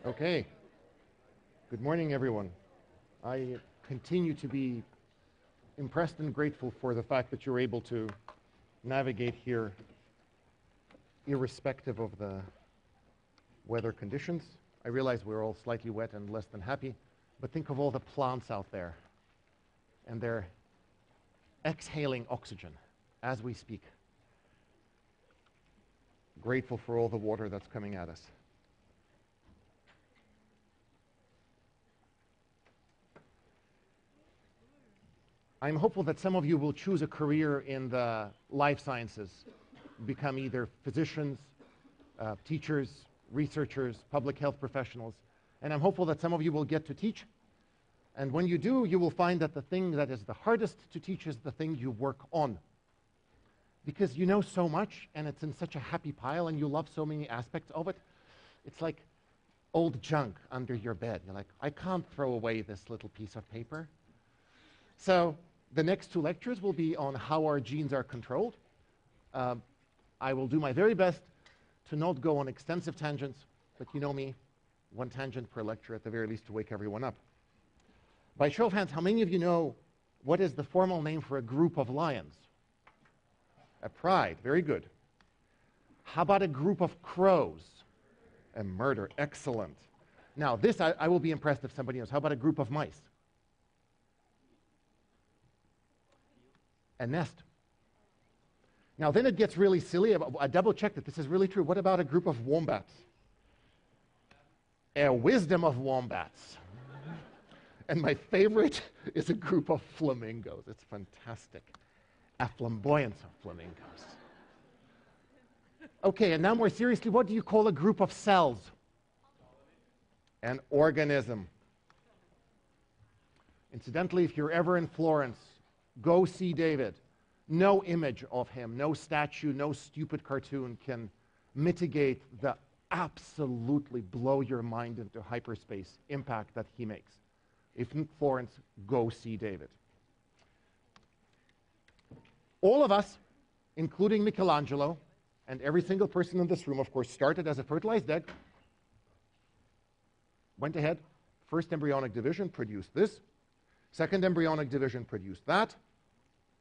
Okay. Good morning, everyone. I continue to be impressed and grateful for the fact that you're able to navigate here irrespective of the weather conditions. I realize we're all slightly wet and less than happy, but think of all the plants out there, and they're exhaling oxygen as we speak. Grateful for all the water that's coming at us. I'm hopeful that some of you will choose a career in the life sciences, become either physicians, teachers, researchers, public health professionals, and I'm hopeful that some of you will get to teach. And when you do, you will find that the thing that is the hardest to teach is the thing you work on. Because you know so much, and it's in such a happy pile, and you love so many aspects of it. It's like old junk under your bed. You're like, I can't throw away this little piece of paper. So the next two lectures will be on how our genes are controlled. I will do my very best to not go on extensive tangents, but you know me, one tangent per lecture at the very least to wake everyone up. By show of hands, how many of you know what is the formal name for a group of lions? A pride, very good. How about a group of crows? A murder, excellent. Now this, I will be impressed if somebody knows. How about a group of mice? A nest. Now then it gets really silly. I double-checked that this is really true. What about a group of wombats? A wisdom of wombats. And my favorite is a group of flamingos. It's fantastic. A flamboyance of flamingos. Okay, and now more seriously, what do you call a group of cells? An organism. Incidentally, if you're ever in Florence, go see David. No image of him, no statue, no stupid cartoon can mitigate the absolutely blow your mind into hyperspace impact that he makes. If in Florence, go see David. All of us, including Michelangelo, and every single person in this room, of course, started as a fertilized egg, went ahead, first embryonic division produced this, second embryonic division produced that,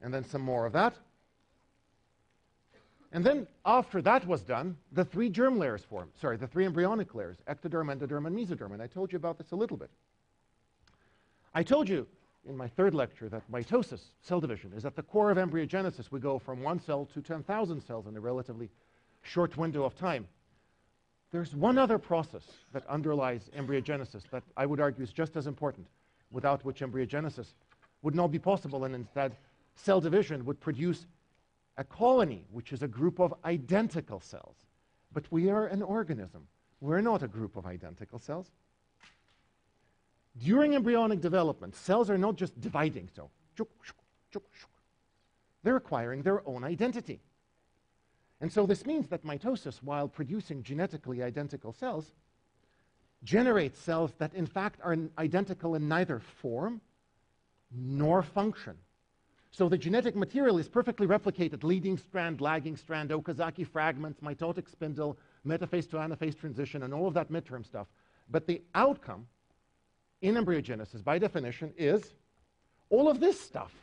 and then some more of that. And then after that was done, the three germ layers formed. Sorry, the three embryonic layers, ectoderm, endoderm, and mesoderm. And I told you about this a little bit. I told you in my third lecture that mitosis, cell division, is at the core of embryogenesis. We go from 1 cell to 10,000 cells in a relatively short window of time. There's one other process that underlies embryogenesis that I would argue is just as important, without which embryogenesis would not be possible, and instead cell division would produce a colony, which is a group of identical cells. But we are an organism. We're not a group of identical cells. During embryonic development, cells are not just dividing, so they're acquiring their own identity. And so this means that mitosis, while producing genetically identical cells, generates cells that in fact are identical in neither form nor function. So the genetic material is perfectly replicated: leading strand, lagging strand, Okazaki fragments, mitotic spindle, metaphase to anaphase transition, and all of that midterm stuff. But the outcome in embryogenesis, by definition, is all of this stuff,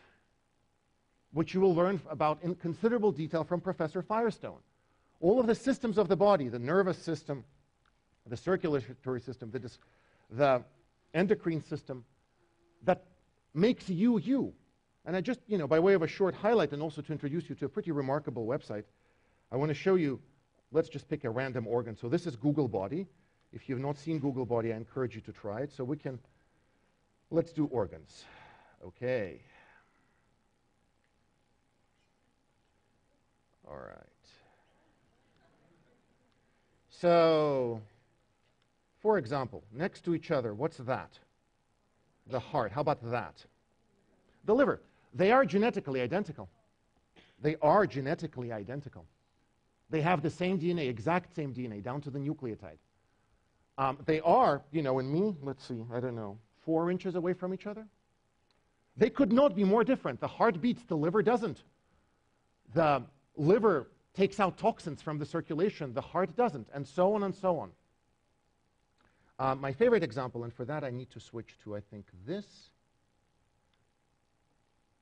which you will learn about in considerable detail from Professor Firestone. All of the systems of the body, the nervous system, the circulatory system, the endocrine system, that makes you, you. And I just, by way of a short highlight and also to introduce you to a pretty remarkable website, I want to show you, let's just pick a random organ. So this is Google Body. If you've not seen Google Body, I encourage you to try it. So let's do organs. Okay. All right. So, for example, next to each other, what's that? The heart. How about that? The liver. They are genetically identical. They are genetically identical. They have the same DNA, exact same DNA, down to the nucleotide. They are, in me, let's see, 4 inches away from each other. They could not be more different. The heart beats, the liver doesn't. The liver takes out toxins from the circulation, the heart doesn't, and so on and so My favorite example, and for that I need to switch to, I think, this.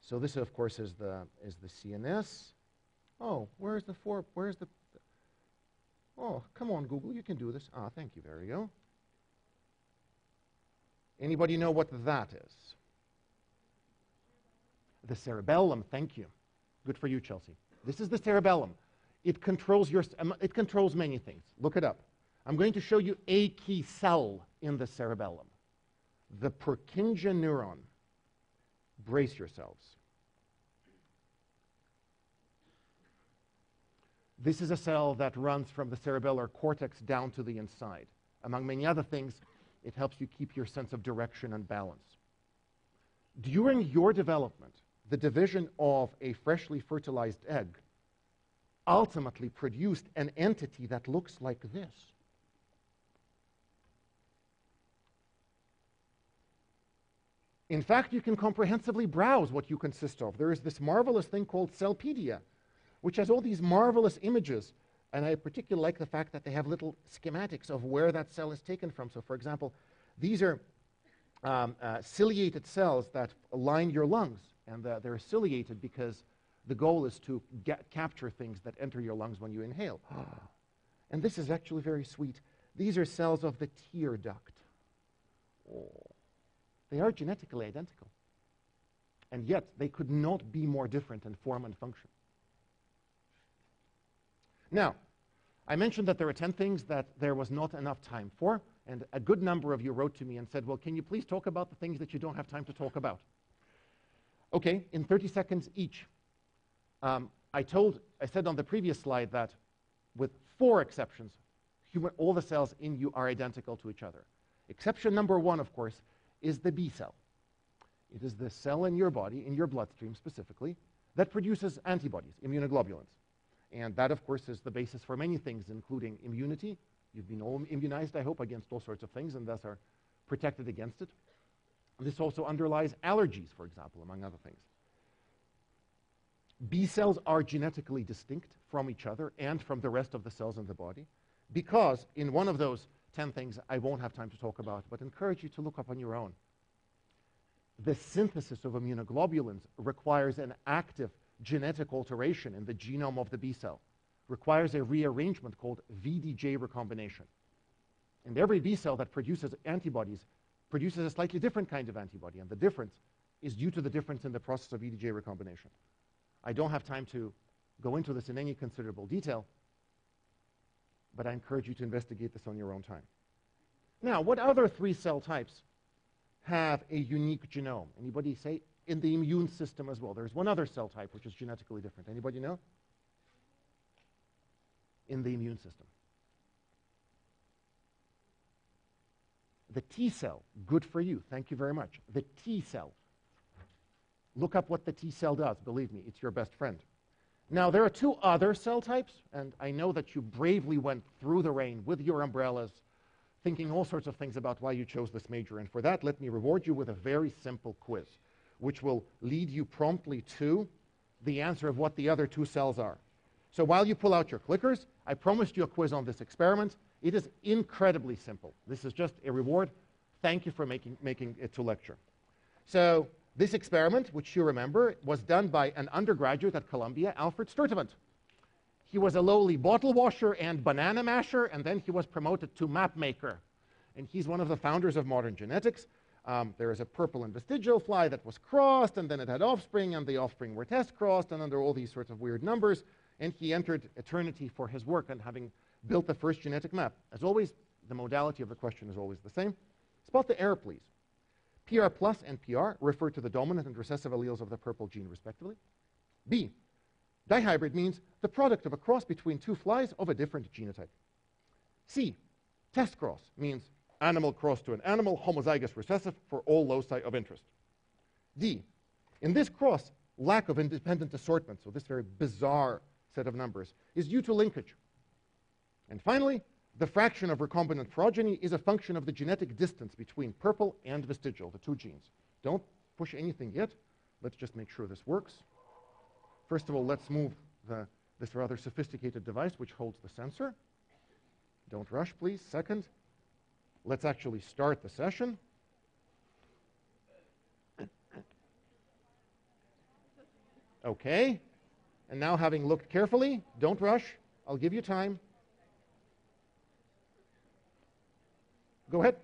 So this, of course, is the CNS. Oh, where's the oh, come on, Google, you can do this. Ah, thank you, there we go. Anybody know what that is? The cerebellum, thank you. Good for you, Chelsea. This is the cerebellum. It controls it controls many things. Look it up. I'm going to show you a key cell in the cerebellum, the Purkinje neuron. Brace yourselves. This is a cell that runs from the cerebellar cortex down to the inside. Among many other things, it helps you keep your sense of direction and balance. During your development, the division of a freshly fertilized egg ultimately produced an entity that looks like this. In fact, you can comprehensively browse what you consist of. There is this marvelous thing called Cellpedia, which has all these marvelous images. And I particularly like the fact that they have little schematics of where that cell is taken from. So, for example, these are ciliated cells that line your lungs. And they're ciliated because the goal is to capture things that enter your lungs when you inhale. And this is actually very sweet. These are cells of the tear duct. Oh. They are genetically identical. And yet, they could not be more different in form and function. Now, I mentioned that there are 10 things that there was not enough time for, and a good number of you wrote to me and said, well, can you please talk about the things that you don't have time to talk about? Okay, in 30 seconds each. I said on the previous slide that with 4 exceptions, all the cells in you are identical to each other. Exception number 1, of course, is the B cell. It is the cell in your body, in your bloodstream specifically, that produces antibodies, immunoglobulins. And that, of course, is the basis for many things, including immunity. You've been all immunized, I hope, against all sorts of things, and thus are protected against it. This also underlies allergies, for example, among other things. B cells are genetically distinct from each other and from the rest of the cells in the body because in one of those 10 things I won't have time to talk about, but encourage you to look up on your own. The synthesis of immunoglobulins requires an active genetic alteration in the genome of the B cell, requires a rearrangement called VDJ recombination. And every B cell that produces antibodies produces a slightly different kind of antibody, and the difference is due to the difference in the process of VDJ recombination. I don't have time to go into this in any considerable detail, but I encourage you to investigate this on your own time. Now, what other 3 cell types have a unique genome? Anybody say? In the immune system as well. There's one other cell type which is genetically different. Anybody know? In the immune system. The T cell. Good for you. Thank you very much. The T cell. Look up what the T cell does. Believe me, it's your best friend. Now, there are 2 other cell types, and I know that you bravely went through the rain with your umbrellas, thinking all sorts of things about why you chose this major. And for that, let me reward you with a very simple quiz, which will lead you promptly to the answer of what the other 2 cells are. So while you pull out your clickers, I promised you a quiz on this experiment. It is incredibly simple. This is just a reward. Thank you for making it to lecture. So this experiment, which you remember, was done by an undergraduate at Columbia, Alfred Sturtevant. He was a lowly bottle washer and banana masher, and then he was promoted to map maker. And he's one of the founders of modern genetics. There is a purple and vestigial fly that was crossed, and then it had offspring, and the offspring were test crossed, and under all these sorts of weird numbers. And he entered eternity for his work and having built the first genetic map. As always, the modality of the question is always the same. Spot the error, please. PR plus and PR refer to the dominant and recessive alleles of the purple gene, respectively. B, dihybrid means the product of a cross between 2 flies of a different genotype. C, test cross means animal cross to an animal, homozygous recessive for all loci of interest. D, in this cross, lack of independent assortment, so this very bizarre set of numbers, is due to linkage. And finally, the fraction of recombinant progeny is a function of the genetic distance between purple and vestigial, the 2 genes. Don't push anything yet. Let's just make sure this works. First of all, let's move this rather sophisticated device which holds the sensor. Don't rush, please. Second, let's actually start the session. Okay. And now, having looked carefully, don't rush. I'll give you time. Go ahead.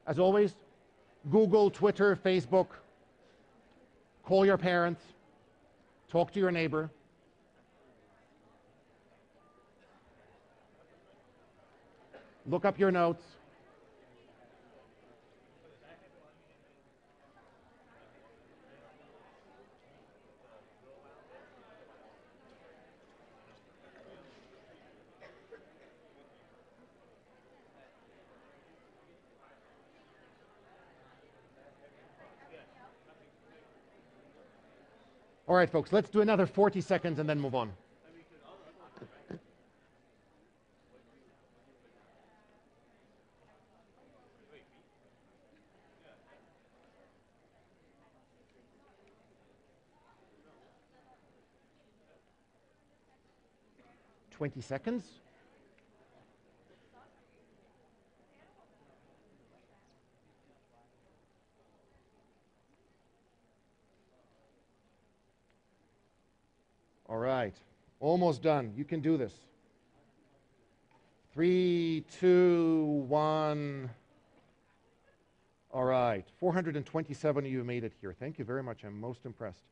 As always, Google, Twitter, Facebook, call your parents, talk to your neighbor. Look up your notes. All right, folks, let's do another 40 seconds and then move on. $20 seconds. All right, almost done. You can do this. 3, 2, 1. All right, 427 of you made it here. Thank you very much. I'm most impressed.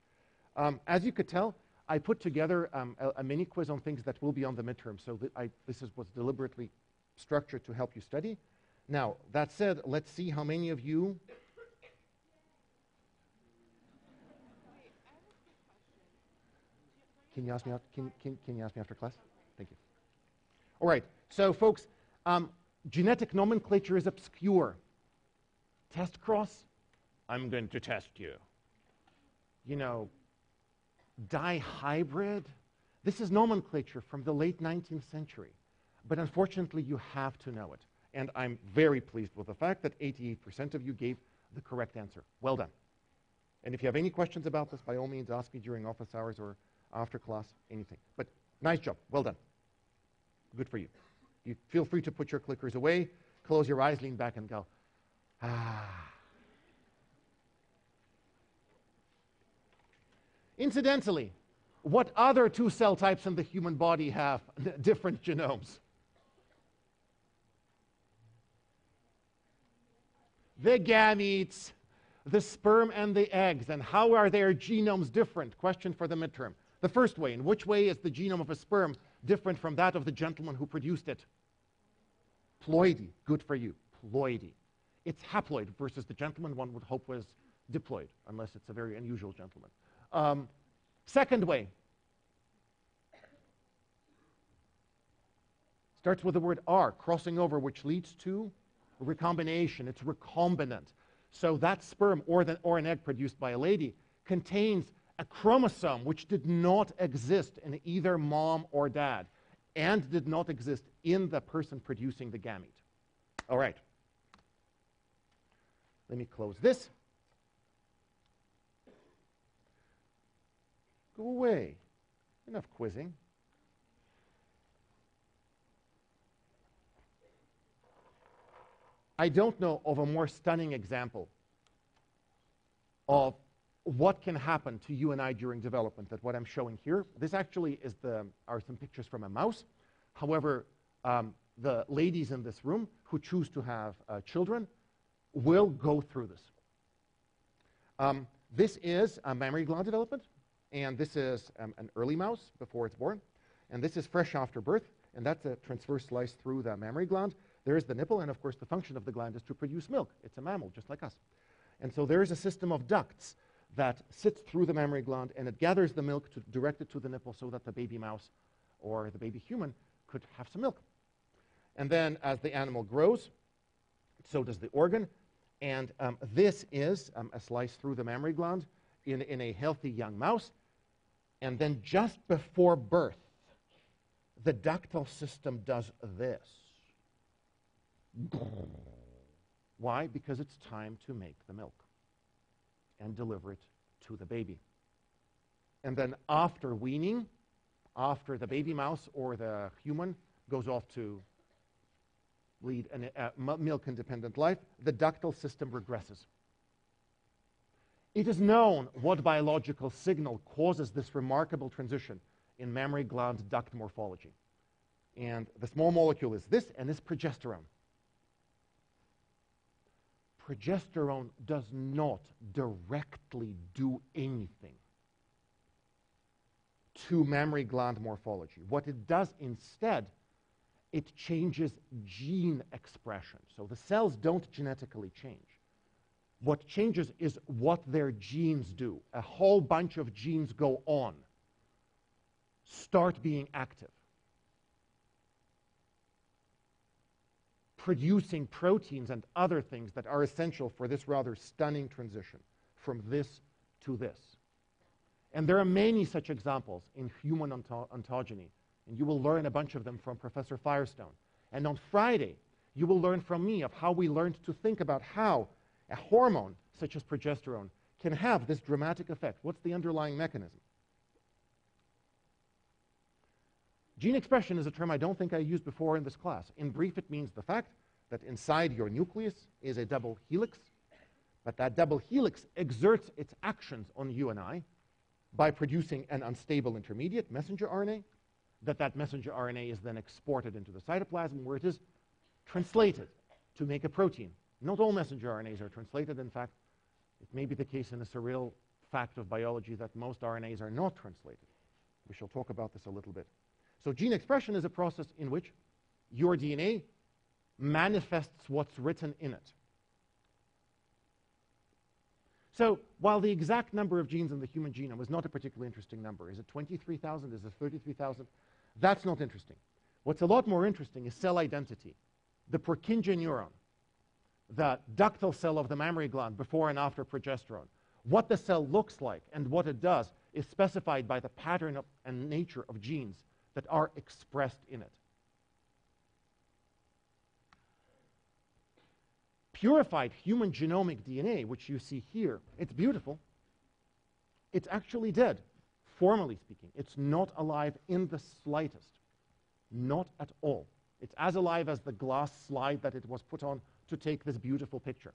As you could tell, I put together a mini quiz on things that will be on the midterm. So this was deliberately structured to help you study. Now, that said, let's see how many of you... Can you ask me after class? Thank you. All right. So, folks, genetic nomenclature is obscure. Test cross, I'm going to test you. You know, dihybrid, this is nomenclature from the late 19th century. But unfortunately, you have to know it. And I'm very pleased with the fact that 88% of you gave the correct answer. Well done. And if you have any questions about this, by all means, ask me during office hours or after class, anything. But nice job. Well done. Good for you. You feel free to put your clickers away, close your eyes, lean back, and go, ah. Incidentally, what other two cell types in the human body have different genomes? The gametes, the sperm and the eggs. And how are their genomes different? Question for the midterm. The first way, in which way is the genome of a sperm different from that of the gentleman who produced it? Ploidy. Good for you. Ploidy. It's haploid versus the gentleman one would hope was diploid, unless it's a very unusual gentleman. Second way. Starts with the word R, crossing over, which leads to recombination. It's recombinant. So that sperm or an egg produced by a lady contains a chromosome which did not exist in either mom or dad and did not exist in the person producing the gamete. All right. Let me close this. Go away. Enough quizzing. I don't know of a more stunning example of what can happen to you and I during development than what I'm showing here. This actually are some pictures from a mouse. However, the ladies in this room who choose to have children will go through this. This is a mammary gland development, and this is an early mouse before it's born, and this is fresh after birth, and that's a transverse slice through the mammary gland. There's the nipple, and of course the function of the gland is to produce milk. It's a mammal, just like us. And so there is a system of ducts that sits through the mammary gland, and it gathers the milk to direct it to the nipple so that the baby mouse or the baby human could have some milk. And then as the animal grows, so does the organ. And this is a slice through the mammary gland in a healthy young mouse. And then just before birth, the ductal system does this. Why? Because it's time to make the milk and deliver it to the baby. And then after weaning, after the baby mouse or the human goes off to lead a milk-independent life, the ductal system regresses. It is known what biological signal causes this remarkable transition in mammary gland duct morphology. And the small molecule is this, and this progesterone. Progesterone does not directly do anything to mammary gland morphology. What it does instead, it changes gene expression. So the cells don't genetically change. What changes is what their genes do. A whole bunch of genes go on, start being active, producing proteins and other things that are essential for this rather stunning transition from this to this. And there are many such examples in human ontogeny, and you will learn a bunch of them from Professor Firestone. And on Friday, you will learn from me of how we learned to think about how a hormone, such as progesterone, can have this dramatic effect. What's the underlying mechanism? Gene expression is a term I don't think I used before in this class. In brief, it means the fact that inside your nucleus is a double helix, but that double helix exerts its actions on you and I by producing an unstable intermediate, messenger RNA, that messenger RNA is then exported into the cytoplasm where it is translated to make a protein. Not all messenger RNAs are translated. In fact, it may be the case in a surreal fact of biology that most RNAs are not translated. We shall talk about this a little bit. So gene expression is a process in which your DNA manifests what's written in it. So while the exact number of genes in the human genome is not a particularly interesting number, is it 23,000, is it 33,000? That's not interesting. What's a lot more interesting is cell identity. The Purkinje neuron, the ductal cell of the mammary gland before and after progesterone. What the cell looks like and what it does is specified by the pattern and nature of genes that are expressed in it. Purified human genomic DNA, which you see here, it's beautiful. It's actually dead, formally speaking. It's not alive in the slightest. Not at all. It's as alive as the glass slide that it was put on to take this beautiful picture.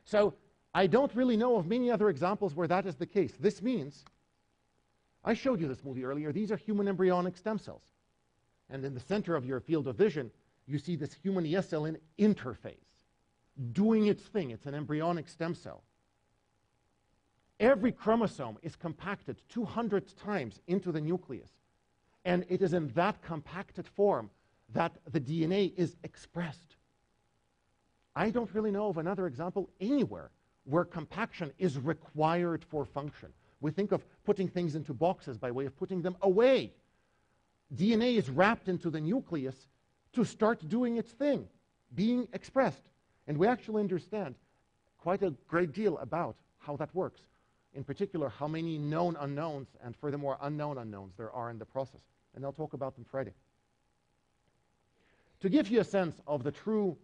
So I don't really know of many other examples where that is the case. This means, I showed you this movie earlier, these are human embryonic stem cells. And in the center of your field of vision, you see this human ES cell in interphase, doing its thing. It's an embryonic stem cell. Every chromosome is compacted 200 times into the nucleus. And it is in that compacted form that the DNA is expressed. I don't really know of another example anywhere where compaction is required for function. We think of putting things into boxes by way of putting them away. DNA is wrapped into the nucleus to start doing its thing, being expressed. And we actually understand quite a great deal about how that works. In particular, how many known unknowns and furthermore unknown unknowns there are in the process. And I'll talk about them Friday. To give you a sense of the true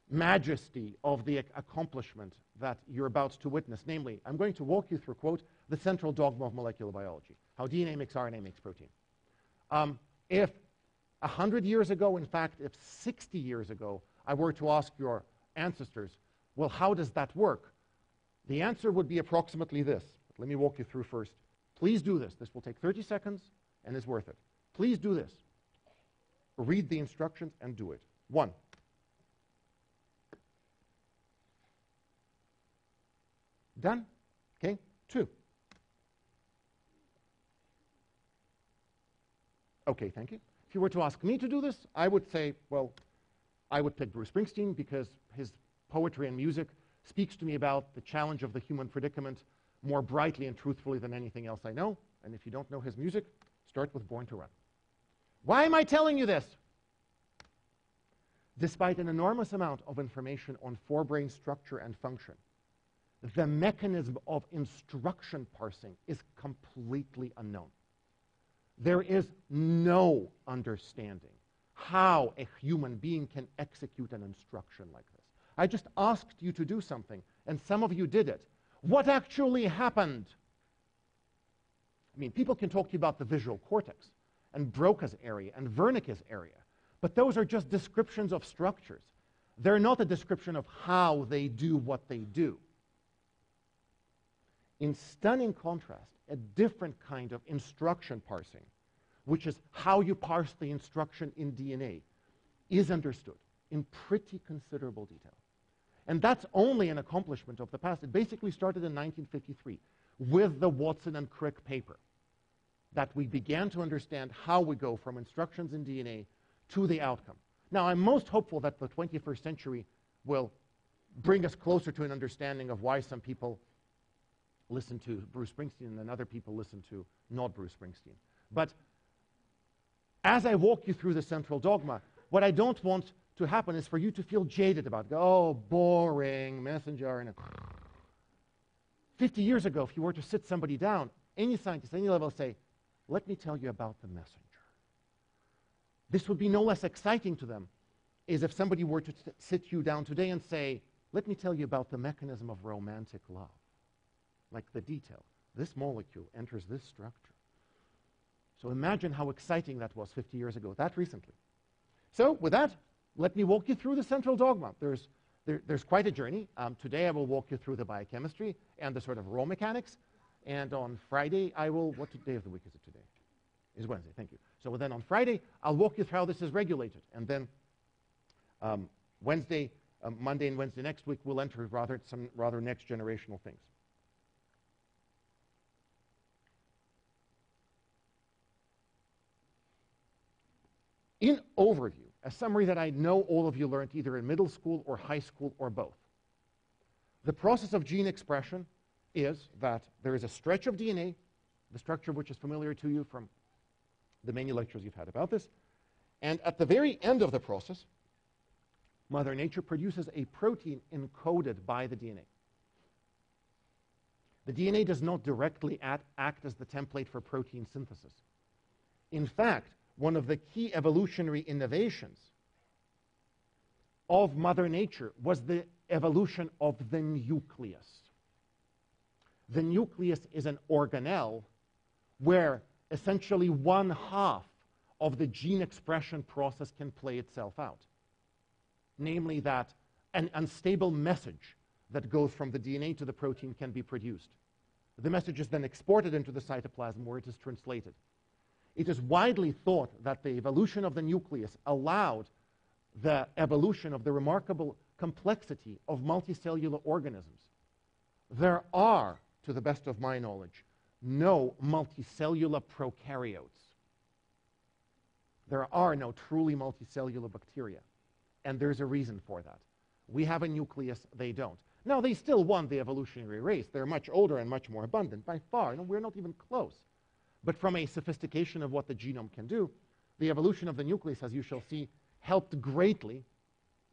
majesty of the accomplishment that you're about to witness, namely, I'm going to walk you through, quote, the central dogma of molecular biology, how DNA makes RNA makes protein. If 100 years ago, in fact, if 60 years ago, I were to ask your ancestors, well, how does that work? The answer would be approximately this. Let me walk you through first. Please do this. This will take 30 seconds and is worth it. Please do this. Read the instructions and do it. 1. Done? Okay. 2. Okay, thank you. If you were to ask me to do this, I would say, well, I would pick Bruce Springsteen because his poetry and music speaks to me about the challenge of the human predicament more brightly and truthfully than anything else I know. And if you don't know his music, start with Born to Run. Why am I telling you this? Despite an enormous amount of information on forebrain structure and function, the mechanism of instruction parsing is completely unknown. There is no understanding how a human being can execute an instruction like this. I just asked you to do something, and some of you did it. What actually happened? I mean, people can talk to you about the visual cortex, and Broca's area, and Wernicke's area, but those are just descriptions of structures. They're not a description of how they do what they do. In stunning contrast, a different kind of instruction parsing, which is how you parse the instruction in DNA, is understood in pretty considerable detail. And that's only an accomplishment of the past. It basically started in 1953 with the Watson and Crick paper, that we began to understand how we go from instructions in DNA to the outcome. Now, I'm most hopeful that the 21st century will bring us closer to an understanding of why some people listen to Bruce Springsteen and other people listen to not Bruce Springsteen. But as I walk you through the central dogma, what I don't want to happen is for you to feel jaded about it. Oh, boring, messenger. And 50 years ago, if you were to sit somebody down, any scientist, any level, say, let me tell you about the messenger. This would be no less exciting to them as if somebody were to sit you down today and say, let me tell you about the mechanism of romantic love. Like the detail. This molecule enters this structure. So imagine how exciting that was 50 years ago, that recently. So with that, let me walk you through the central dogma. There's quite a journey. Today I will walk you through the biochemistry and the sort of raw mechanics. And on Friday, I will, what day of the week is it today? It's Wednesday, thank you. So then on Friday, I'll walk you through how this is regulated. And then Monday and Wednesday next week, we'll enter some rather next generational things. In overview, a summary that I know all of you learned either in middle school or high school or both. The process of gene expression is that there is a stretch of DNA, the structure of which is familiar to you from the many lectures you've had about this. And at the very end of the process, Mother Nature produces a protein encoded by the DNA. The DNA does not directly act as the template for protein synthesis. In fact, one of the key evolutionary innovations of Mother Nature was the evolution of the nucleus. The nucleus is an organelle where essentially 1/2 of the gene expression process can play itself out. Namely that an unstable message that goes from the DNA to the protein can be produced. The message is then exported into the cytoplasm where it is translated. It is widely thought that the evolution of the nucleus allowed the evolution of the remarkable complexity of multicellular organisms. There are, to the best of my knowledge, no multicellular prokaryotes. There are no truly multicellular bacteria, and there's a reason for that. We have a nucleus, they don't. Now, they still won the evolutionary race. They're much older and much more abundant by far, and we're not even close. But from a sophistication of what the genome can do, the evolution of the nucleus, as you shall see, helped greatly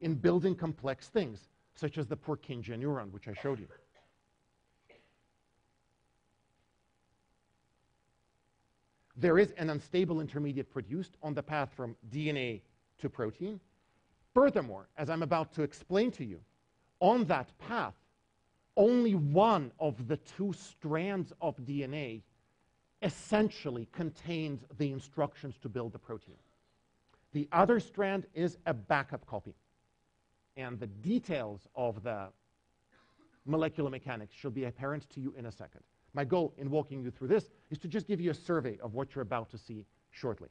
in building complex things, such as the Purkinje neuron, which I showed you. There is an unstable intermediate produced on the path from DNA to protein. Furthermore, as I'm about to explain to you, on that path, only one of the 2 strands of DNA essentially contains the instructions to build the protein. The other strand is a backup copy. And the details of the molecular mechanics shall be apparent to you in a second. My goal in walking you through this is to just give you a survey of what you're about to see shortly.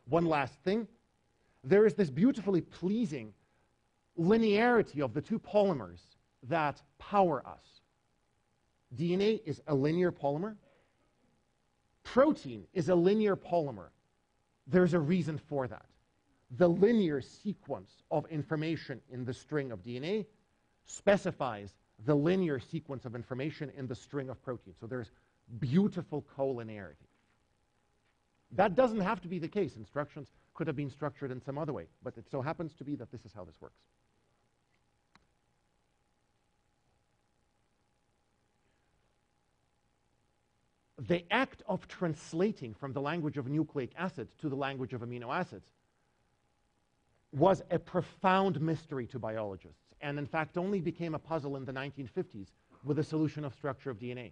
One last thing. There is this beautifully pleasing linearity of the 2 polymers that power us. DNA is a linear polymer. Protein is a linear polymer. There's a reason for that. The linear sequence of information in the string of DNA specifies the linear sequence of information in the string of protein. So there's beautiful collinearity. That doesn't have to be the case. Instructions could have been structured in some other way, but it so happens to be that this is how this works. The act of translating from the language of nucleic acid to the language of amino acids was a profound mystery to biologists, and in fact only became a puzzle in the 1950s with the solution of structure of DNA.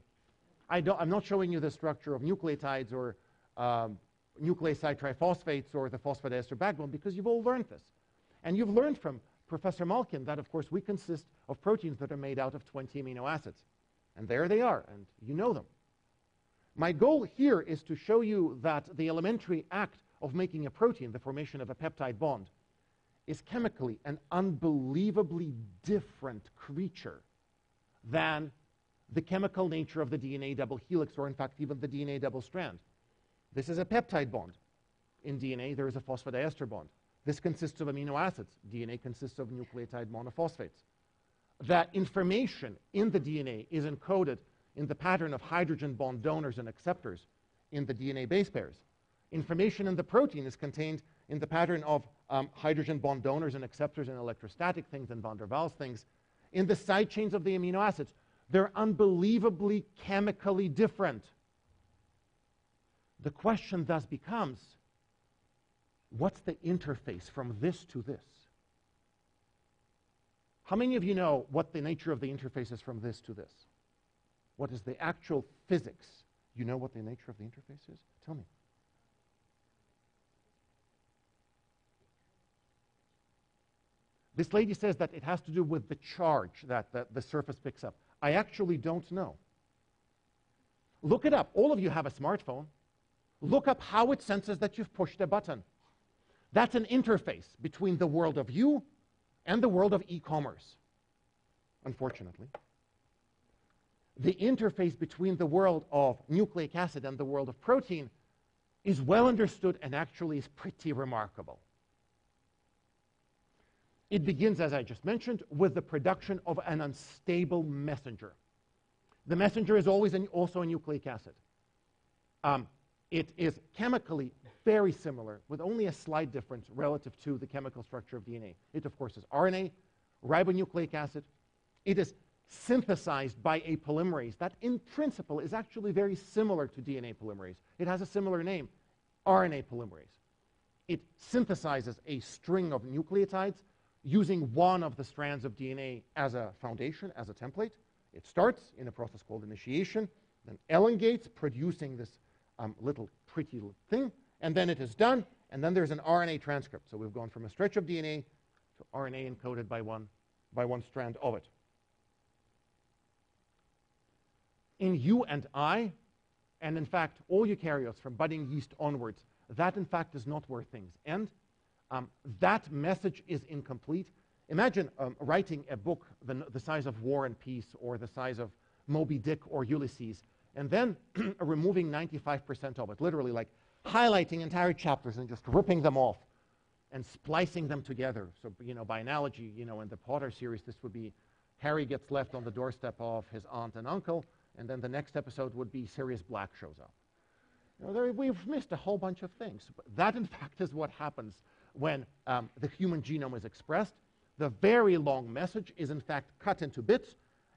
I'm not showing you the structure of nucleotides or nucleoside triphosphates or the phosphodiester backbone because you've all learned this. And you've learned from Professor Malkin that, of course, we consist of proteins that are made out of 20 amino acids. And there they are, and you know them. My goal here is to show you that the elementary act of making a protein, the formation of a peptide bond, is chemically an unbelievably different creature than the chemical nature of the DNA double helix, or in fact even the DNA double strand. This is a peptide bond. In DNA, there is a phosphodiester bond. This consists of amino acids. DNA consists of nucleotide monophosphates. That information in the DNA is encoded in the pattern of hydrogen bond donors and acceptors in the DNA base pairs. Information in the protein is contained in the pattern of hydrogen bond donors and acceptors and electrostatic things and van der Waals things in the side chains of the amino acids. They're unbelievably chemically different. The question thus becomes, what's the interface from this to this? How many of you know what the nature of the interface is from this to this? What is the actual physics? You know what the nature of the interface is? Tell me. This lady says that it has to do with the charge that the surface picks up. I actually don't know. Look it up. All of you have a smartphone. Look up how it senses that you've pushed a button. That's an interface between the world of you and the world of e-commerce, unfortunately. The interface between the world of nucleic acid and the world of protein is well understood and actually is pretty remarkable. It begins, as I just mentioned, with the production of an unstable messenger. The messenger is always also a nucleic acid. It is chemically very similar, with only a slight difference relative to the chemical structure of DNA. It, of course, is RNA, ribonucleic acid. It is synthesized by a polymerase that, in principle, is actually very similar to DNA polymerase. It has a similar name, RNA polymerase. It synthesizes a string of nucleotides using one of the strands of DNA as a foundation, as a template. It starts in a process called initiation, then elongates, producing this little pretty little thing, and then it is done, and then there's an RNA transcript. So we've gone from a stretch of DNA to RNA encoded by one strand of it. In you and I, and in fact all eukaryotes from budding yeast onwards, that in fact is not where things end. That message is incomplete. Imagine writing a book the size of War and Peace or the size of Moby Dick or Ulysses, and then removing 95% of it, literally like highlighting entire chapters and just ripping them off and splicing them together. So, by analogy, in the Potter series, this would be Harry gets left on the doorstep of his aunt and uncle, and then the next episode would be Sirius Black shows up. We've missed a whole bunch of things. But that, in fact, is what happens when the human genome is expressed. The very long message is, in fact, cut into bits,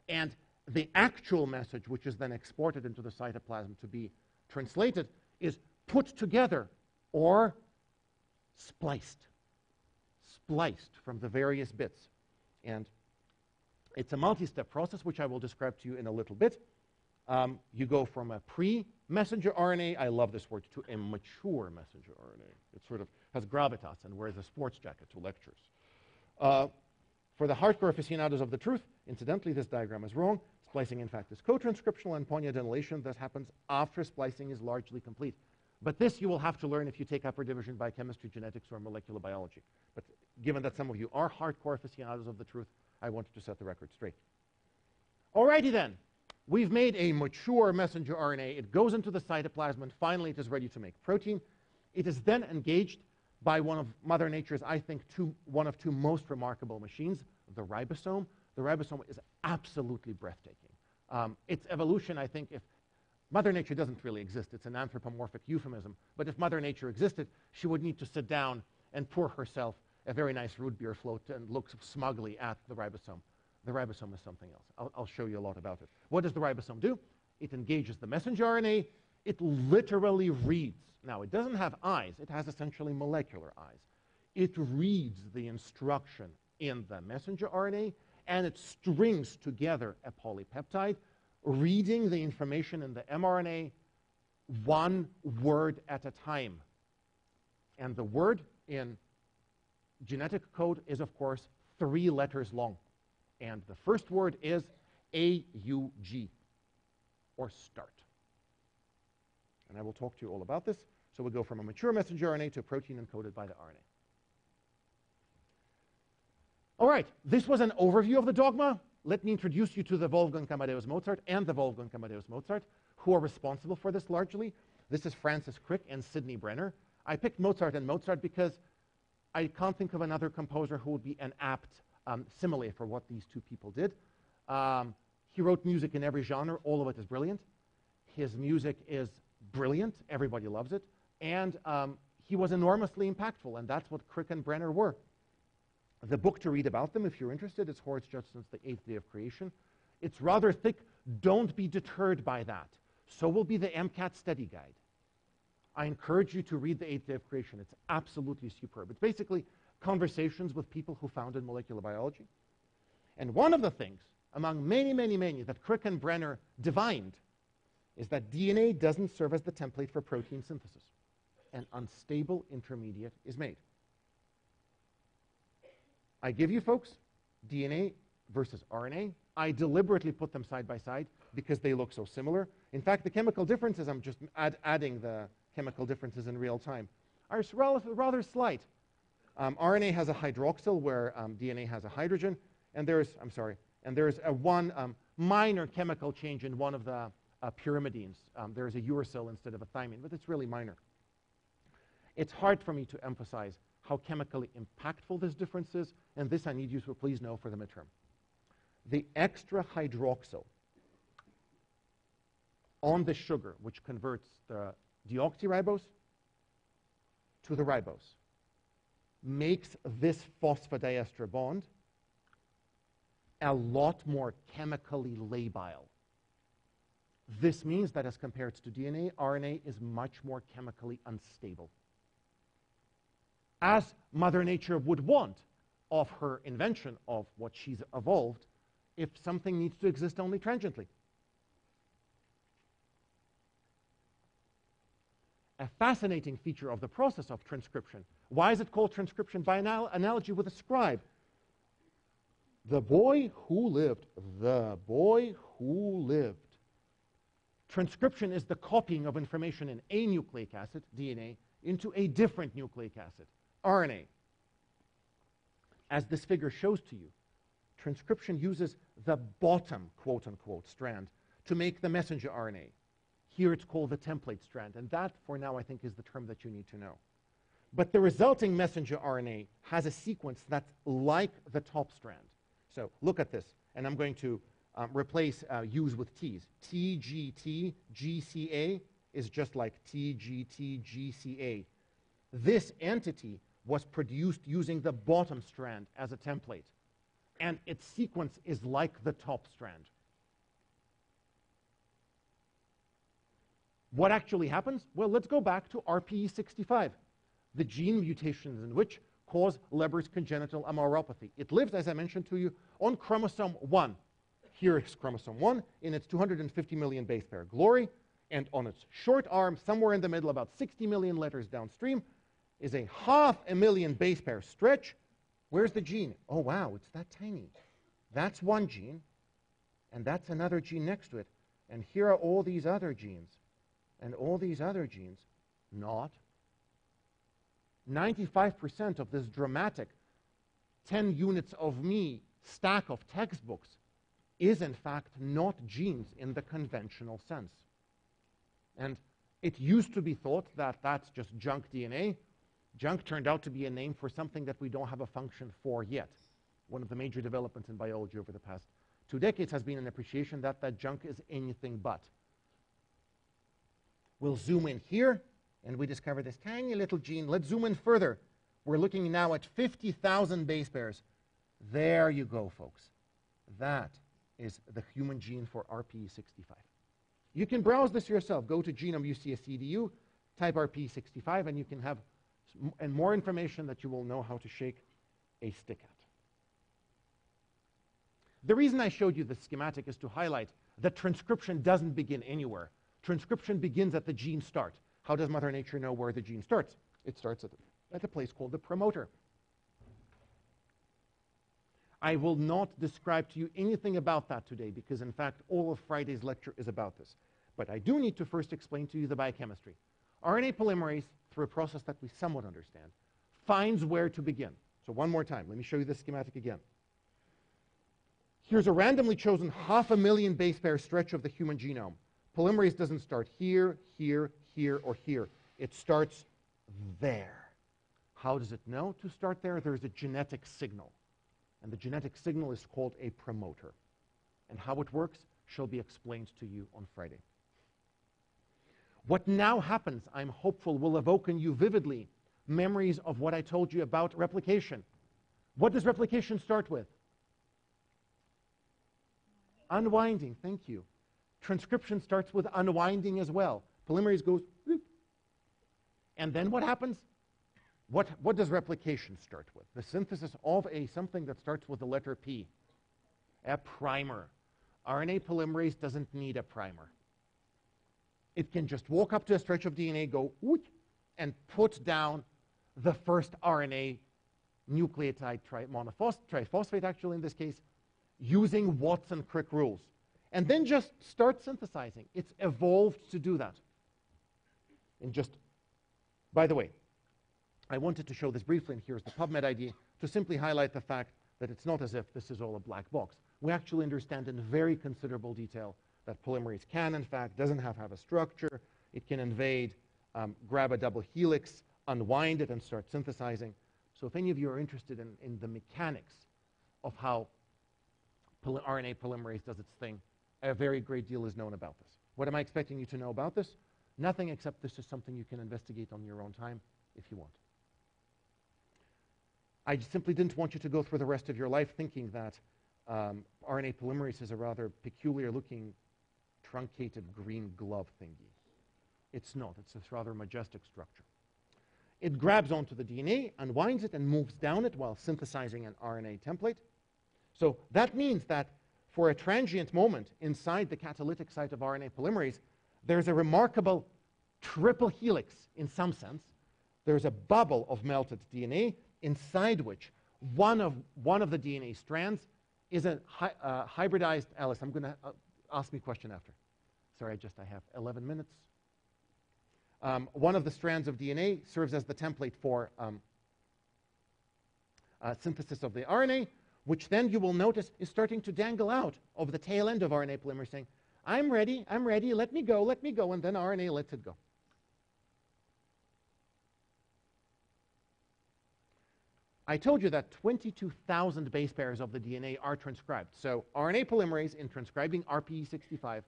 and the actual message, which is then exported into the cytoplasm to be translated, is put together or spliced from the various bits. And it's a multi-step process, which I will describe to you in a little bit. You go from a pre-messenger RNA, I love this word, to a mature messenger RNA. It sort of has gravitas and wears a sports jacket to lectures. For the hardcore aficionados of the truth, incidentally, this diagram is wrong. Splicing, in fact, is co-transcriptional, and pointadenylation that happens after splicing is largely complete. But this you will have to learn if you take upper division biochemistry, genetics, or molecular biology. But given that some of you are hardcore aficionados of the truth, I wanted to set the record straight. Alrighty then. We've made a mature messenger RNA. It goes into the cytoplasm, and finally it is ready to make protein. It is then engaged by one of Mother Nature's, I think, one of two most remarkable machines, the ribosome. The ribosome is absolutely breathtaking. Its evolution, I think, if Mother Nature doesn't really exist, it's an anthropomorphic euphemism, but if Mother Nature existed, she would need to sit down and pour herself a very nice root beer float and look smugly at the ribosome. The ribosome is something else. I'll show you a lot about it. What does the ribosome do? It engages the messenger RNA. It literally reads. Now, it doesn't have eyes. It has essentially molecular eyes. It reads the instruction in the messenger RNA, and it strings together a polypeptide, reading the information in the mRNA one word at a time. And the word in genetic code is, of course, 3 letters long. And the first word is AUG, or start. And I will talk to you all about this. So we go from a mature messenger RNA to a protein encoded by the RNA. All right, this was an overview of the dogma. Let me introduce you to the Wolfgang Amadeus Mozart and the Wolfgang Amadeus Mozart, who are responsible for this largely. This is Francis Crick and Sidney Brenner. I picked Mozart and Mozart because I can't think of another composer who would be an apt simile for what these two people did. He wrote music in every genre. All of it is brilliant. His music is brilliant. Everybody loves it. And he was enormously impactful, and that's what Crick and Brenner were. The book to read about them, if you're interested, is Horace Judson's The Eighth Day of Creation. It's rather thick. Don't be deterred by that. So will be the MCAT study guide. I encourage you to read The Eighth Day of Creation. It's absolutely superb. It's basically conversations with people who founded molecular biology. And one of the things, among many, many, many, that Crick and Brenner divined is that DNA doesn't serve as the template for protein synthesis. An unstable intermediate is made. I give you folks DNA versus RNA. I deliberately put them side by side because they look so similar. In fact, the chemical differences, I'm just adding the chemical differences in real time, are rather slight. RNA has a hydroxyl where DNA has a hydrogen, and there's a one minor chemical change in one of the pyrimidines. There's a uracil instead of a thymine, but it's really minor. It's hard for me to emphasize how chemically impactful this difference is, and this I need you to please know for the midterm. The extra hydroxyl on the sugar, which converts the deoxyribose to the ribose, makes this phosphodiester bond a lot more chemically labile. This means that as compared to DNA, RNA is much more chemically unstable, as Mother Nature would want of her invention of what she's evolved if something needs to exist only transiently. A fascinating feature of the process of transcription. Why is it called transcription? By analogy with a scribe. The boy who lived. The boy who lived. Transcription is the copying of information in a nucleic acid, DNA, into a different nucleic acid, RNA. As this figure shows to you, transcription uses the bottom, quote-unquote, strand to make the messenger RNA. Here it's called the template strand, and that, for now, I think is the term that you need to know. But the resulting messenger RNA has a sequence that's like the top strand. So look at this, and I'm going to replace U's with T's. TGT GCA is just like TGT GCA. This entity was produced using the bottom strand as a template, and its sequence is like the top strand. What actually happens? Well, let's go back to RPE65, the gene mutations in which cause Leber's congenital amauropathy. It lives, as I mentioned to you, on chromosome 1. Here is chromosome 1 in its 250 million base pair glory, and on its short arm, somewhere in the middle, about 60 million letters downstream, is a 500,000 base pair stretch. Where's the gene? Oh, wow, it's that tiny. That's one gene, and that's another gene next to it. And here are all these other genes, and all these other genes. Not. 95% of this dramatic 10 units of me stack of textbooks is, in fact, not genes in the conventional sense. And it used to be thought that that's just junk DNA. Junk turned out to be a name for something that we don't have a function for yet. One of the major developments in biology over the past 2 decades has been an appreciation that that junk is anything but. We'll zoom in here, and we discover this tiny little gene. Let's zoom in further. We're looking now at 50,000 base pairs. There you go, folks. That is the human gene for RPE65. You can browse this yourself. Go to Genome UCSC.edu, type RPE65, and you can have and more information that you will know how to shake a stick at. The reason I showed you the schematic is to highlight that transcription doesn't begin anywhere. Transcription begins at the gene start. How does Mother Nature know where the gene starts? It starts at a place called the promoter. I will not describe to you anything about that today because, in fact, all of Friday's lecture is about this. But I do need to first explain to you the biochemistry. RNA polymerase, through a process that we somewhat understand, finds where to begin. So one more time, let me show you the schematic again. Here's a randomly chosen 500,000 base pair stretch of the human genome. Polymerase doesn't start here, here, here, or here. It starts there. How does it know to start there? There's a genetic signal. And the genetic signal is called a promoter. And how it works shall be explained to you on Friday. What now happens, I'm hopeful, will evoke in you vividly memories of what I told you about replication. What does replication start with? Unwinding, thank you. Transcription starts with unwinding as well. Polymerase goes, whoop. And then what happens? What does replication start with? The synthesis of something that starts with the letter P, a primer. RNA polymerase doesn't need a primer. It can just walk up to a stretch of DNA, go, whoop, and put down the first RNA nucleotide triphosphate, actually in this case, using Watson-Crick rules. And then just start synthesizing. It's evolved to do that. And just, by the way, I wanted to show this briefly, and here's the PubMed ID, to simply highlight the fact that it's not as if this is all a black box. We actually understand in very considerable detail that polymerase can, in fact, doesn't have a structure. It can invade, grab a double helix, unwind it, and start synthesizing. So if any of you are interested in the mechanics of how RNA polymerase does its thing, a very great deal is known about this. What am I expecting you to know about this? Nothing except this is something you can investigate on your own time if you want. I simply didn't want you to go through the rest of your life thinking that RNA polymerase is a rather peculiar-looking, truncated green glove thingy. It's not. It's this rather majestic structure. It grabs onto the DNA, unwinds it, and moves down it while synthesizing an RNA template. So that means that for a transient moment inside the catalytic site of RNA polymerase, there's a remarkable triple helix in some sense. There's a bubble of melted DNA inside which one of the DNA strands is a hybridized Alice. I'm going to ask me a question after. Sorry, I have 11 minutes. One of the strands of DNA serves as the template for synthesis of the RNA, which then you will notice is starting to dangle out of the tail end of RNA polymerase saying, I'm ready, let me go, and then RNA lets it go. I told you that 22,000 base pairs of the DNA are transcribed. So RNA polymerase, in transcribing RPE65,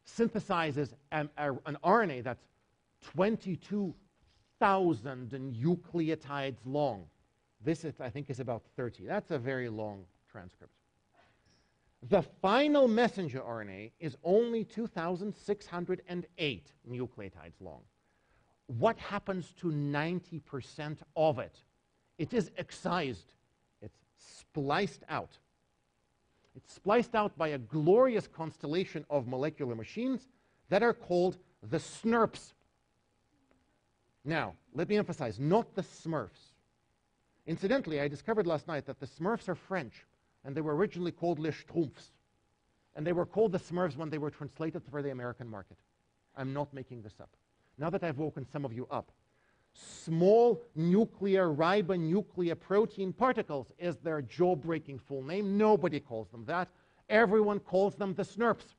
synthesizes an RNA that's 22,000 nucleotides long. This, I think, is about 30. That's a very long transcript. The final messenger RNA is only 2,608 nucleotides long. What happens to 90% of it? It is excised. It's spliced out. It's spliced out by a glorious constellation of molecular machines that are called the SNRPs. Now, let me emphasize, not the Smurfs. Incidentally, I discovered last night that the Smurfs are French, and they were originally called Les Schtroumpfs. And they were called the Smurfs when they were translated for the American market. I'm not making this up. Now that I've woken some of you up, small nuclear ribonuclear protein particles is their jaw-breaking full name. Nobody calls them that. Everyone calls them the SNRPs.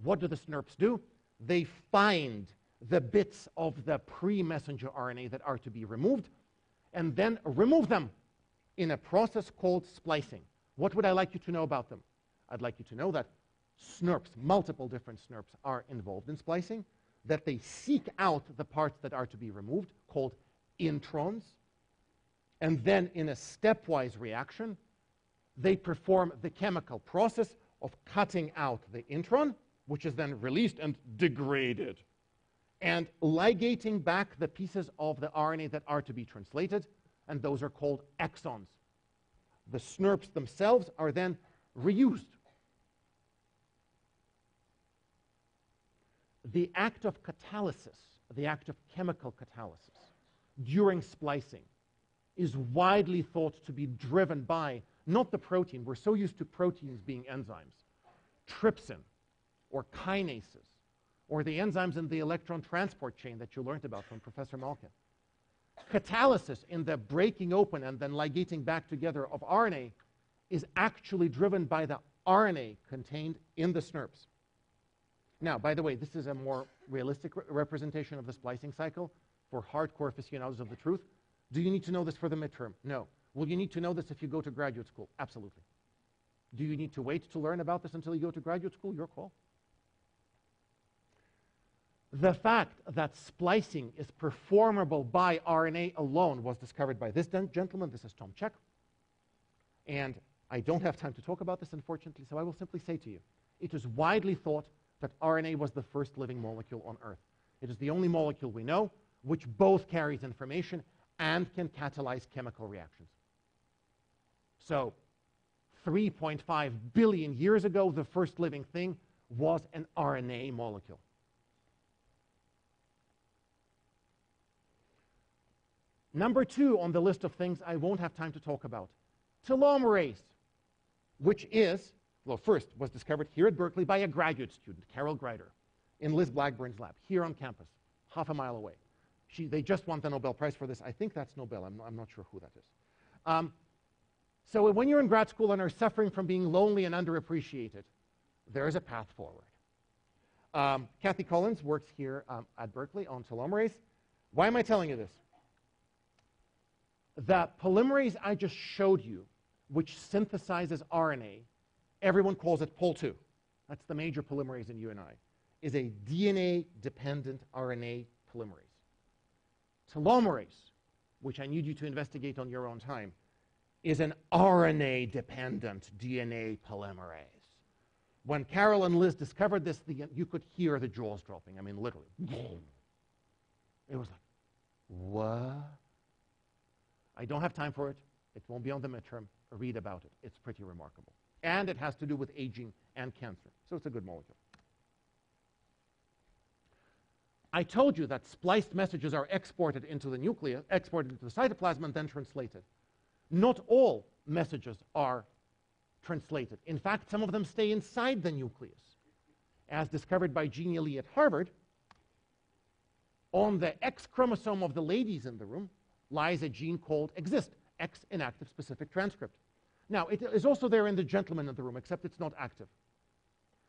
What do the SNRPs do? They find the bits of the pre-messenger RNA that are to be removed and then remove them in a process called splicing. What would I like you to know about them? I'd like you to know that SNRPs, multiple different SNRPs, are involved in splicing, that they seek out the parts that are to be removed, called introns, and then in a stepwise reaction, they perform the chemical process of cutting out the intron, which is then released and degraded and ligating back the pieces of the RNA that are to be translated, and those are called exons. The SNRPs themselves are then reused. The act of catalysis, the act of chemical catalysis during splicing, is widely thought to be driven by not the protein. We're so used to proteins being enzymes. Trypsin, or kinases, or the enzymes in the electron transport chain that you learned about from Professor Malkin. Catalysis in the breaking open and then ligating back together of RNA is actually driven by the RNA contained in the SNRPs. Now, by the way, this is a more realistic representation of the splicing cycle for hardcore aficionados of the truth. Do you need to know this for the midterm? No. Will you need to know this if you go to graduate school? Absolutely. Do you need to wait to learn about this until you go to graduate school? Your call. The fact that splicing is performable by RNA alone was discovered by this gentleman. This is Tom Cech. And I don't have time to talk about this, unfortunately, so I will simply say to you, it is widely thought that RNA was the first living molecule on Earth. It is the only molecule we know which both carries information and can catalyze chemical reactions. So 3.5 billion years ago, the first living thing was an RNA molecule. Number 2 on the list of things I won't have time to talk about, telomerase, which is, well, first was discovered here at Berkeley by a graduate student, Carol Greider, in Liz Blackburn's lab, here on campus, half a mile away. They just won the Nobel Prize for this. I think that's Nobel. I'm not sure who that is. So when you're in grad school and are suffering from being lonely and underappreciated, there is a path forward. Kathy Collins works here at Berkeley on telomerase. Why am I telling you this? The polymerase I just showed you, which synthesizes RNA, everyone calls it Pol2. That's the major polymerase in you and I, is a DNA-dependent RNA polymerase. Telomerase, which I need you to investigate on your own time, is an RNA-dependent DNA polymerase. When Carol and Liz discovered this, you could hear the jaws dropping. I mean, literally. It was like, what? I don't have time for it. It won't be on the midterm. Read about it. It's pretty remarkable. And it has to do with aging and cancer. So it's a good molecule. I told you that spliced messages are exported into the nucleus, exported into the cytoplasm, and then translated. Not all messages are translated. In fact, some of them stay inside the nucleus. As discovered by Jeannie Lee at Harvard, on the X chromosome of the ladies in the room lies a gene called EXIST, X inactive specific transcript. Now, it is also there in the gentleman in the room, except it's not active.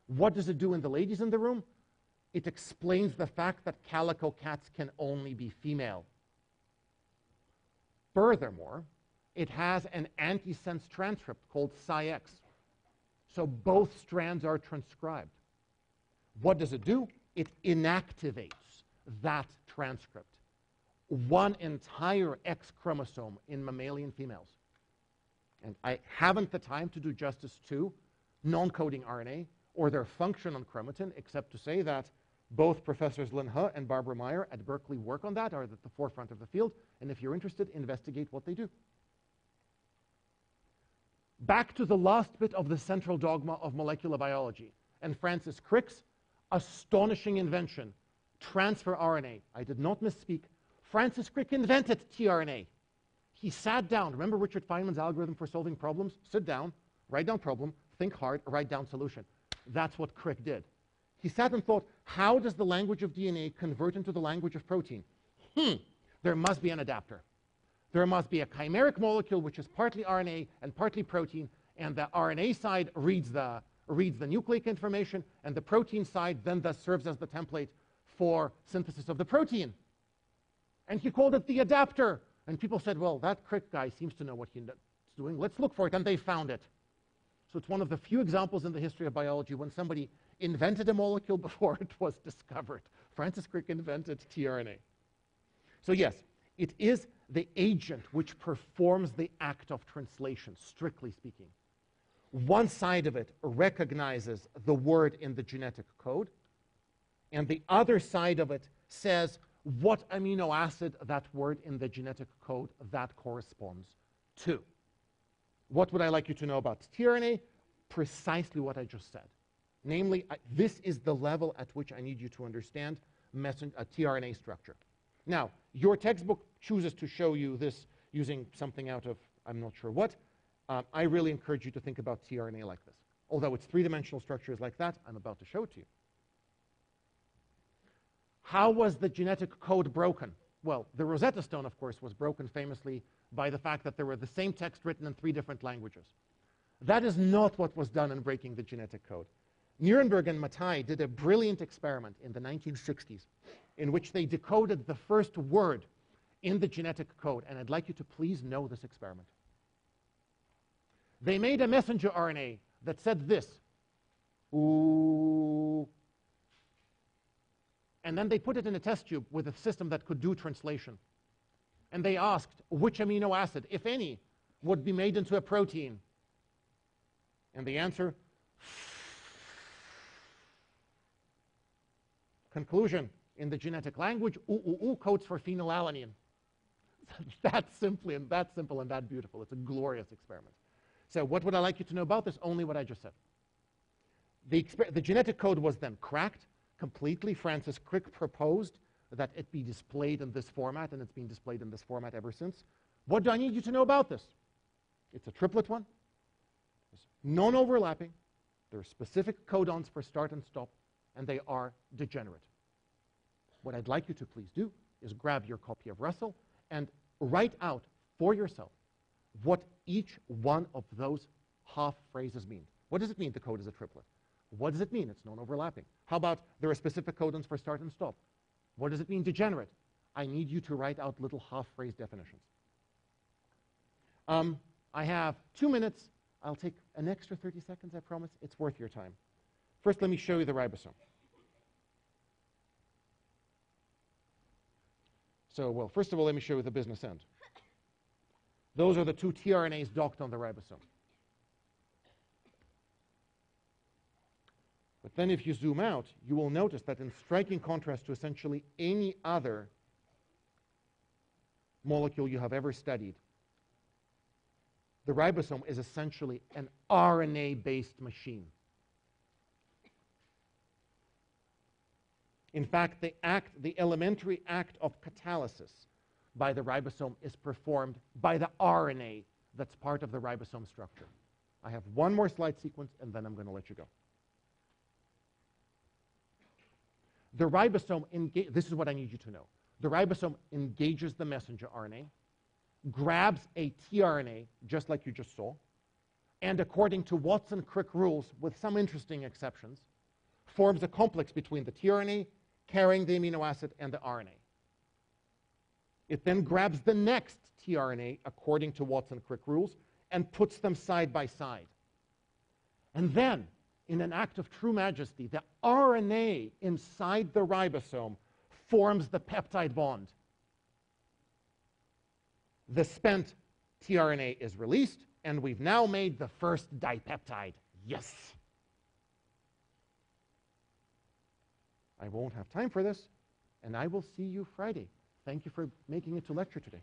What does it do in the ladies in the room? It explains the fact that calico cats can only be female. Furthermore, it has an antisense transcript called Psi-X. So both strands are transcribed. What does it do? It inactivates that transcript. One entire X chromosome in mammalian females. And I haven't the time to do justice to non-coding RNA or their function on chromatin, except to say that both Professors Lin He and Barbara Meyer at Berkeley work on that, are at the forefront of the field, and if you're interested, investigate what they do. Back to the last bit of the central dogma of molecular biology, and Francis Crick's astonishing invention, transfer RNA. I did not misspeak. Francis Crick invented tRNA. He sat down. Remember Richard Feynman's algorithm for solving problems? Sit down, write down problem, think hard, write down solution. That's what Crick did. He sat and thought, how does the language of DNA convert into the language of protein? There must be an adapter. There must be a chimeric molecule which is partly RNA and partly protein, and the RNA side reads the nucleic information, and the protein side then thus serves as the template for synthesis of the protein. And he called it the adapter. And people said, well, that Crick guy seems to know what he's doing. Let's look for it. And they found it. So it's one of the few examples in the history of biology when somebody invented a molecule before it was discovered. Francis Crick invented tRNA. So yes, it is the agent which performs the act of translation, strictly speaking. One side of it recognizes the word in the genetic code, and the other side of it says what amino acid that word in the genetic code that corresponds to. What would I like you to know about tRNA? Precisely what I just said. Namely, this is the level at which I need you to understand a tRNA structure. Now, your textbook chooses to show you this using something out of I'm not sure what. I really encourage you to think about tRNA like this. Although its three-dimensional structure is like that, I'm about to show it to you. How was the genetic code broken? Well, the Rosetta Stone, of course, was broken famously by the fact that there were the same text written in 3 different languages. That is not what was done in breaking the genetic code. Nirenberg and Mattei did a brilliant experiment in the 1960s in which they decoded the first word in the genetic code, and I'd like you to please know this experiment. They made a messenger RNA that said this, ooh, and then they put it in a test tube with a system that could do translation. And they asked which amino acid, if any, would be made into a protein. And the answer, conclusion, in the genetic language, OOO codes for phenylalanine. That's simple and that beautiful. It's a glorious experiment. So what would I like you to know about this? Only what I just said. The genetic code was then cracked completely. Francis Crick proposed that it be displayed in this format, and it's been displayed in this format ever since. What do I need you to know about this? It's a triplet one. It's non-overlapping. There are specific codons for start and stop, and they are degenerate. What I'd like you to please do is grab your copy of Russell and write out for yourself what each one of those half phrases mean. What does it mean the code is a triplet? What does it mean it's non-overlapping? How about there are specific codons for start and stop? What does it mean degenerate? I need you to write out little half-phrase definitions. I have 2 minutes. I'll take an extra 30 seconds, I promise. It's worth your time. First, let me show you the ribosome. So, well, first of all, let me show you the business end. Those are the 2 tRNAs docked on the ribosome. But then if you zoom out, you will notice that in striking contrast to essentially any other molecule you have ever studied, the ribosome is essentially an RNA-based machine. In fact, the elementary act of catalysis by the ribosome is performed by the RNA that's part of the ribosome structure. I have one more slide sequence, and then I'm going to let you go. The ribosome, this is what I need you to know. The ribosome engages the messenger RNA, grabs a tRNA, just like you just saw, and according to Watson-Crick rules, with some interesting exceptions, forms a complex between the tRNA carrying the amino acid and the RNA. It then grabs the next tRNA, according to Watson-Crick rules, and puts them side by side. And then, in an act of true majesty, the RNA inside the ribosome forms the peptide bond. The spent tRNA is released, and we've now made the first dipeptide. Yes! I won't have time for this, and I will see you Friday. Thank you for making it to lecture today.